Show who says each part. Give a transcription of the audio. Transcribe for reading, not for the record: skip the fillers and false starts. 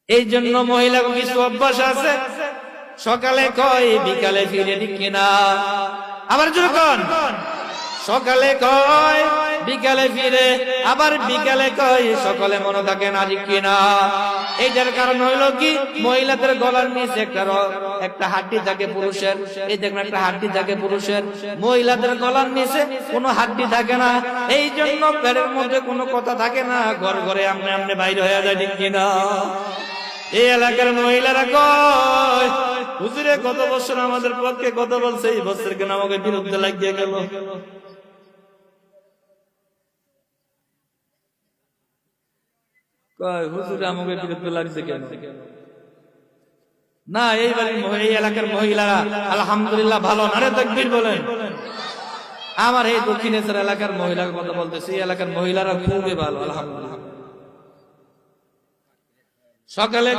Speaker 1: এই জন্য মহিলা কিছু অভ্যাস আছে, সকালে কয় বিকালে ফিরে, ঠিক কিনা? আবার যখন সকালে কয় বিকালে ফিরে, আবার বিকালে কয় সকালে মনে থাকে না, ঠিক কিনা? এইটার কারণ হইলো কি, মহিলাদের গলার নিচে একটা হাড্ডি থাকে পুরুষের। এই দেখুন একটা হাড্ডি থাকে পুরুষের, মহিলাদের গলার নিচে কোনো হাড্ডি থাকে না। এই জন্য পেটের মধ্যে কোনো কথা থাকে না, ঘর ঘরে আমনে আমনে বাইরে হয়ে যায়, ঠিক কিনা? এই এলাকার মহিলারা কয় হুজুরে গত বছর আমাদের পক্ষে কথা বলছে, এই বছর কেন আমাকে বিরুদ্ধে লাগিয়ে গেল? কয় হুজুরে আমাকে বিরুদ্ধে লাগছে কেন? না, এই এলাকার মহিলারা আলহামদুলিল্লাহ ভালো। নারে তাকবীর বলেন। আমার এই দক্ষিণেশ্বর এলাকার মহিলার কথা বলতেছি, এই এলাকার মহিলারা খুবই ভালো আলহামদুলিল্লাহ। সকালে